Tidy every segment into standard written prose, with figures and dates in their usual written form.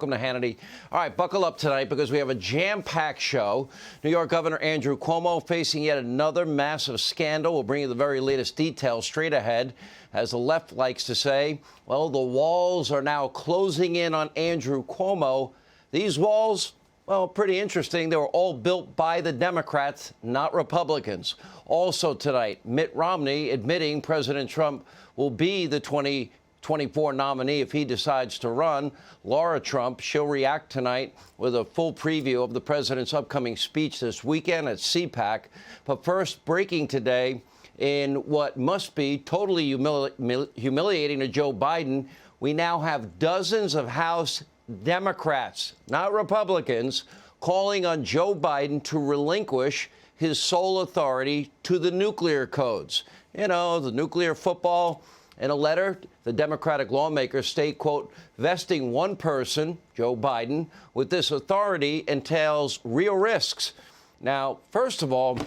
Welcome to Hannity. All right, buckle up tonight because we have a jam-packed show. New York Governor Andrew Cuomo facing yet another massive scandal. We'll bring you the very latest details straight ahead. As the left likes to say, well, the walls are now closing in on Andrew Cuomo. These walls, well, pretty interesting. They were all built by the Democrats, not Republicans. Also tonight, Mitt Romney admitting President Trump will be the 2024 nominee if he decides to run. Laura Trump, she'll react tonight with a full preview of the president's upcoming speech this weekend at CPAC. But first, breaking today in what must be totally humiliating to Joe Biden, we now have dozens of House Democrats, not Republicans, calling on Joe Biden to relinquish his sole authority to the nuclear codes. You know, the nuclear football. In a letter, the Democratic lawmakers state, quote, vesting one person, Joe Biden, with this authority entails real risks. Now, first of all,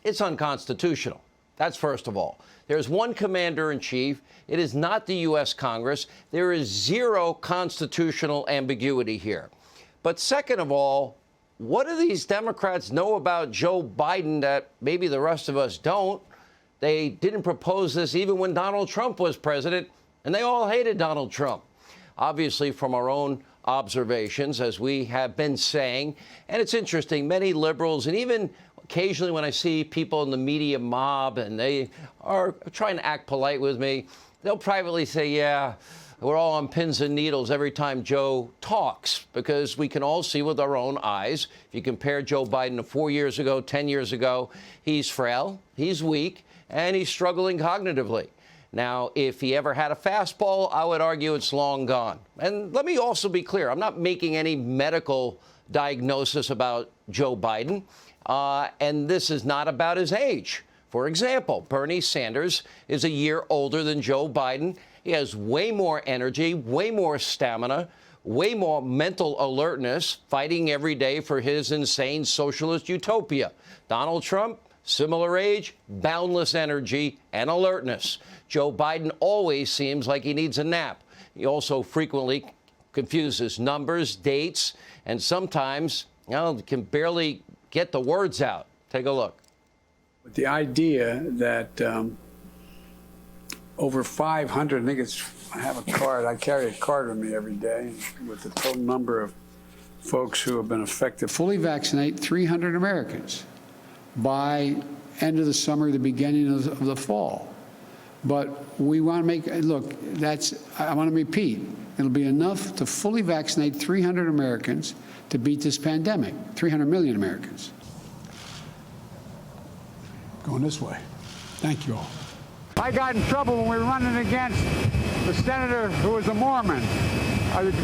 it's unconstitutional. That's first of all. There's one commander-in-chief. It is not the U.S. Congress. There is zero constitutional ambiguity here. But second of all, what do these Democrats know about Joe Biden that maybe the rest of us don't? They didn't propose this even when Donald Trump was president, and they all hated Donald Trump. Obviously, from our own observations, as we have been saying, and it's interesting, many liberals, and even occasionally when I see people in the media mob and they are trying to act polite with me, they'll privately say, yeah, we're all on pins and needles every time Joe talks, because we can all see with our own eyes. If you compare Joe Biden to 4 years ago, 10 years ago, he's frail, he's weak, and he's struggling cognitively. Now, if he ever had a fastball, I would argue it's long gone. And let me also be clear, I'm not making any medical diagnosis about Joe Biden, and this is not about his age. For example, Bernie Sanders is a year older than Joe Biden. He has way more energy, way more stamina, way more mental alertness, fighting every day for his insane socialist utopia. Donald Trump, similar age, boundless energy and alertness. Joe Biden always seems like he needs a nap. He also frequently confuses numbers, dates, and sometimes, you know, can barely get the words out. Take a look. The idea that over 500, I have a card, I carry a card with me every day with the total number of folks who have been affected. Fully vaccinate 300 Americans by end of the summer, the beginning of the fall. But we want to make, look, I want to repeat, it'll be enough to fully vaccinate 300 Americans to beat this pandemic, 300 million Americans. Going this way. Thank you all. I got in trouble when we were running against the senator who was a Mormon,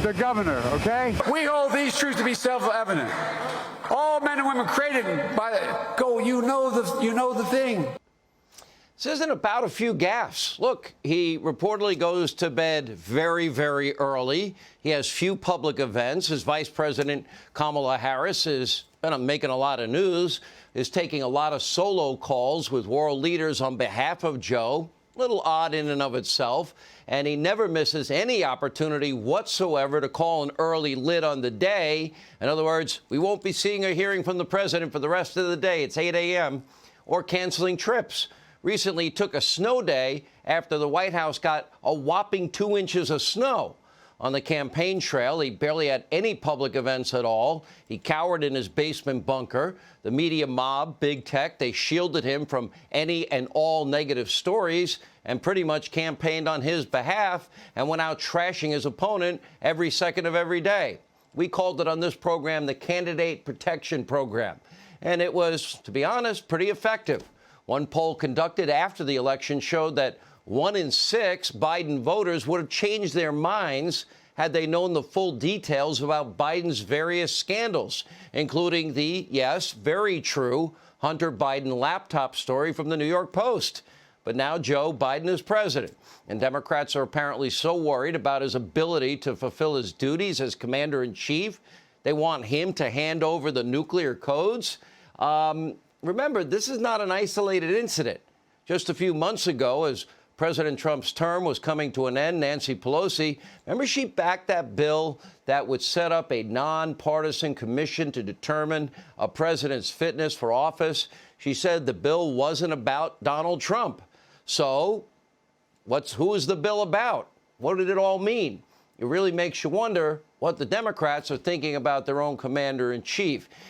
the governor, okay? We hold these truths to be self-evident. All men and women created by you know the thing. This isn't about a few gaffes. Look, he reportedly goes to bed very, very early. He has few public events. His vice president, Kamala Harris, is making a lot of news, is taking a lot of solo calls with world leaders on behalf of Joe. A little odd in and of itself. And he never misses any opportunity whatsoever to call an early lid on the day. In other words, we won't be seeing or hearing from the president for the rest of the day. It's 8 a.m. or canceling trips. Recently took a snow day after the White House got a whopping 2 inches of snow. On the campaign trail, he barely had any public events at all. He cowered in his basement bunker. The media mob, big tech, they shielded him from any and all negative stories and pretty much campaigned on his behalf and went out trashing his opponent every second of every day. We called it on this program the Candidate Protection Program. And it was, to be honest, pretty effective. One poll conducted after the election showed that 1 in 6 Biden voters would have changed their minds had they known the full details about Biden's various scandals, including the, yes, very true Hunter Biden laptop story from the New York Post. But now Joe Biden is president, and Democrats are apparently so worried about his ability to fulfill his duties as commander-in-chief, they want him to hand over the nuclear codes. Remember, this is not an isolated incident. Just a few months ago, as President Trump's term was coming to an end. Nancy Pelosi, remember, she backed that bill that would set up a nonpartisan commission to determine a president's fitness for office. She said the bill wasn't about Donald Trump. So who is the bill about? What did it all mean? It really makes you wonder what the Democrats are thinking about their own commander-in-chief.